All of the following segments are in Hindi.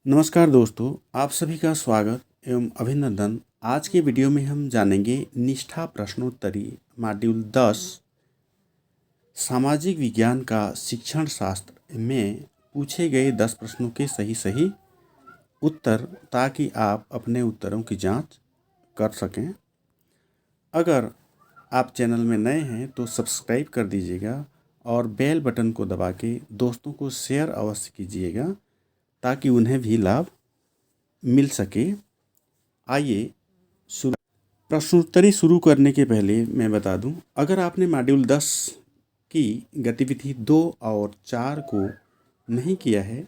नमस्कार दोस्तों, आप सभी का स्वागत एवं अभिनंदन। आज के वीडियो में हम जानेंगे निष्ठा प्रश्नोत्तरी मॉड्यूल 10 सामाजिक विज्ञान का शिक्षण शास्त्र में पूछे गए 10 प्रश्नों के सही सही उत्तर, ताकि आप अपने उत्तरों की जांच कर सकें। अगर आप चैनल में नए हैं तो सब्सक्राइब कर दीजिएगा और बेल बटन को दबा के दोस्तों को शेयर अवश्य कीजिएगा, ताकि उन्हें भी लाभ मिल सके। आइए शुरू। प्रश्नोत्तरी शुरू करने के पहले मैं बता दूं, अगर आपने मॉड्यूल 10 की गतिविधि 2 और 4 को नहीं किया है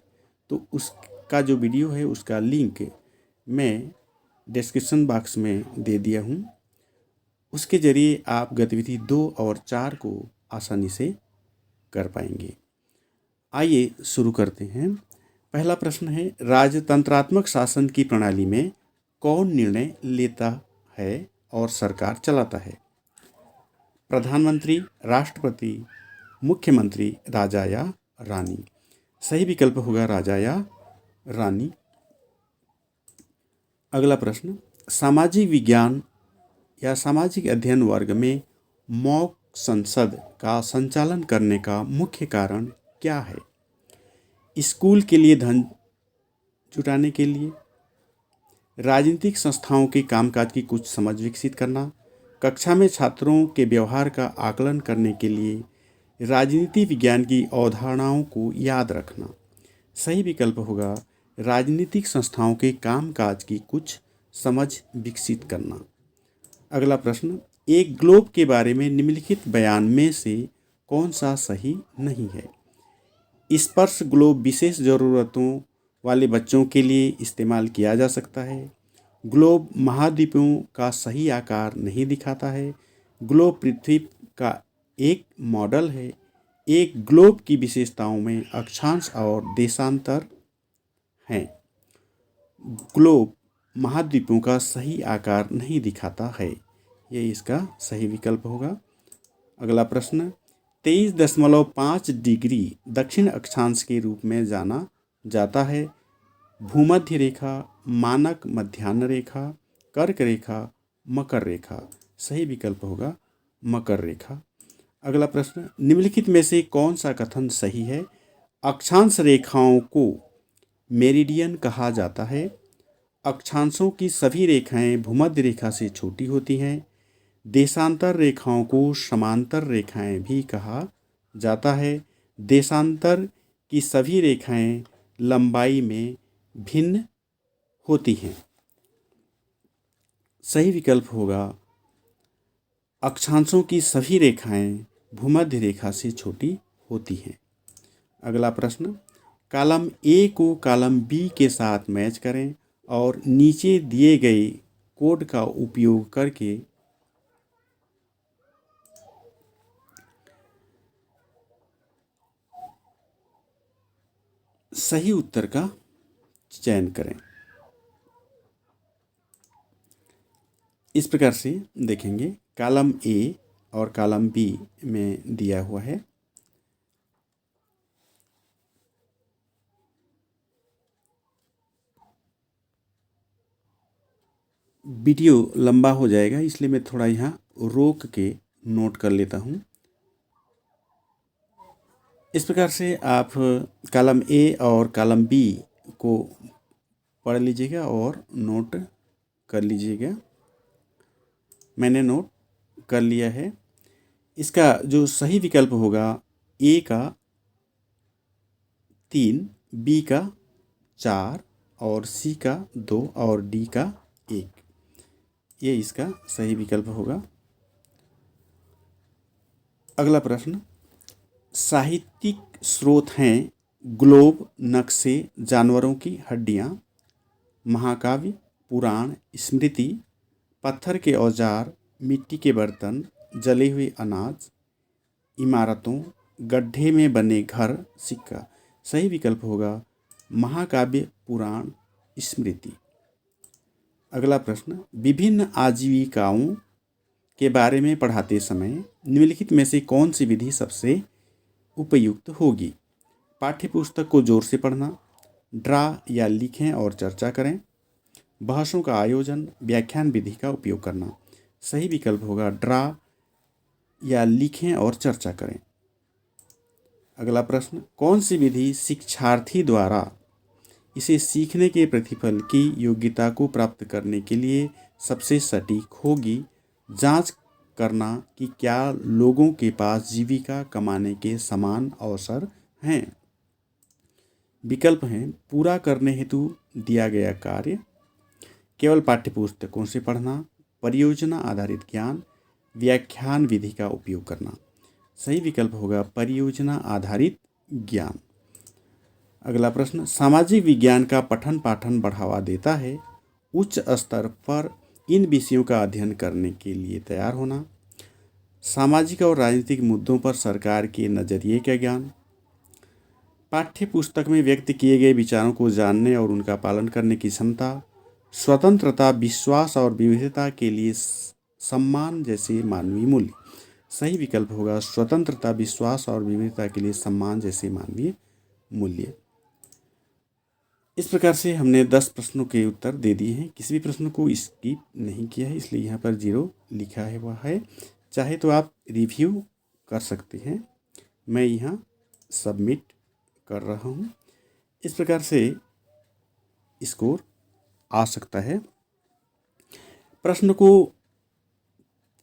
तो उसका जो वीडियो है उसका लिंक मैं डिस्क्रिप्शन बॉक्स में दे दिया हूं। उसके ज़रिए आप गतिविधि 2 और 4 को आसानी से कर पाएंगे। आइए शुरू करते हैं। पहला प्रश्न है, राजतंत्रात्मक शासन की प्रणाली में कौन निर्णय लेता है और सरकार चलाता है? प्रधानमंत्री, राष्ट्रपति, मुख्यमंत्री, राजा या रानी? सही विकल्प होगा राजा या रानी। अगला प्रश्न, सामाजिक विज्ञान या सामाजिक अध्ययन वर्ग में मॉक संसद का संचालन करने का मुख्य कारण क्या है? स्कूल के लिए धन जुटाने के लिए, राजनीतिक संस्थाओं के कामकाज की कुछ समझ विकसित करना, कक्षा में छात्रों के व्यवहार का आकलन करने के लिए, राजनीति विज्ञान की अवधारणाओं को याद रखना। सही विकल्प होगा राजनीतिक संस्थाओं के कामकाज की कुछ समझ विकसित करना। अगला प्रश्न, एक ग्लोब के बारे में निम्नलिखित बयान में से कौन सा सही नहीं है? स्पर्श ग्लोब विशेष ज़रूरतों वाले बच्चों के लिए इस्तेमाल किया जा सकता है। ग्लोब महाद्वीपों का सही आकार नहीं दिखाता है। ग्लोब पृथ्वी का एक मॉडल है। एक ग्लोब की विशेषताओं में अक्षांश और देशांतर हैं। ग्लोब महाद्वीपों का सही आकार नहीं दिखाता है। ये इसका सही विकल्प होगा। अगला प्रश्न, 23.5 डिग्री दक्षिण अक्षांश के रूप में जाना जाता है। भूमध्य रेखा, मानक मध्याह्न रेखा, कर्क रेखा, मकर रेखा? सही विकल्प होगा मकर रेखा। अगला प्रश्न, निम्नलिखित में से कौन सा कथन सही है? अक्षांश रेखाओं को मेरिडियन कहा जाता है। अक्षांशों की सभी रेखाएं भूमध्य रेखा से छोटी होती हैं। देशांतर रेखाओं को समांतर रेखाएं भी कहा जाता है। देशांतर की सभी रेखाएं लंबाई में भिन्न होती हैं। सही विकल्प होगा अक्षांशों की सभी रेखाएं भूमध्य रेखा से छोटी होती हैं। अगला प्रश्न, कॉलम ए को कॉलम बी के साथ मैच करें और नीचे दिए गए कोड का उपयोग करके सही उत्तर का चयन करें। इस प्रकार से देखेंगे, कॉलम ए और कॉलम बी में दिया हुआ है। वीडियो लंबा हो जाएगा, इसलिए मैं थोड़ा यहाँ रोक के नोट कर लेता हूँ। इस प्रकार से आप कॉलम ए और कॉलम बी को पढ़ लीजिएगा और नोट कर लीजिएगा। मैंने नोट कर लिया है। इसका जो सही विकल्प होगा, ए का 3, बी का 4 और सी का 2 और डी का 1। ये इसका सही विकल्प होगा। अगला प्रश्न, साहित्यिक स्रोत हैं ग्लोब, नक्शे, जानवरों की हड्डियाँ, महाकाव्य, पुराण, स्मृति, पत्थर के औजार, मिट्टी के बर्तन, जले हुए अनाज, इमारतों, गड्ढे में बने घर, सिक्का? सही विकल्प होगा महाकाव्य, पुराण, स्मृति। अगला प्रश्न, विभिन्न आजीविकाओं के बारे में पढ़ाते समय निम्नलिखित में से कौन सी विधि सबसे उपयुक्त होगी? पाठ्यपुस्तक को जोर से पढ़ना, ड्रा या लिखें और चर्चा करें। बहसों का आयोजन, व्याख्यान विधि का उपयोग करना। सही विकल्प होगा ड्रा या लिखें और चर्चा करें। अगला प्रश्न, कौन सी विधि शिक्षार्थी द्वारा इसे सीखने के प्रतिफल की योग्यता को प्राप्त करने के लिए सबसे सटीक होगी? जांच करना कि क्या लोगों के पास जीविका कमाने के समान अवसर हैं। विकल्प हैं पूरा करने हेतु दिया गया कार्य, केवल पाठ्यपुस्तकों से पढ़ना, परियोजना आधारित ज्ञान, व्याख्यान विधि का उपयोग करना। सही विकल्प होगा परियोजना आधारित ज्ञान। अगला प्रश्न, सामाजिक विज्ञान का पठन पाठन बढ़ावा देता है। उच्च स्तर पर इन विषयों का अध्ययन करने के लिए तैयार होना। सामाजिक और राजनीतिक मुद्दों पर सरकार के नज़रिए का ज्ञान। पाठ्य पुस्तक में व्यक्त किए गए विचारों को जानने और उनका पालन करने की क्षमता। स्वतंत्रता, विश्वास और विविधता के लिए सम्मान जैसे मानवीय मूल्य। सही विकल्प होगा स्वतंत्रता, विश्वास और विविधता के लिए सम्मान जैसे मानवीय मूल्य। इस प्रकार से हमने 10 प्रश्नों के उत्तर दे दिए हैं। किसी भी प्रश्न को स्किप नहीं किया है, इसलिए यहाँ पर 0 लिखा है हुआ है। चाहे तो आप रिव्यू कर सकते हैं। मैं यहाँ सबमिट कर रहा हूँ। इस प्रकार से स्कोर आ सकता है। प्रश्न को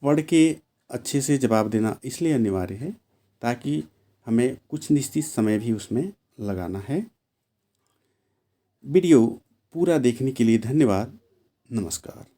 पढ़ के अच्छे से जवाब देना इसलिए अनिवार्य है ताकि हमें कुछ निश्चित समय भी उसमें लगाना है। वीडियो पूरा देखने के लिए धन्यवाद। नमस्कार।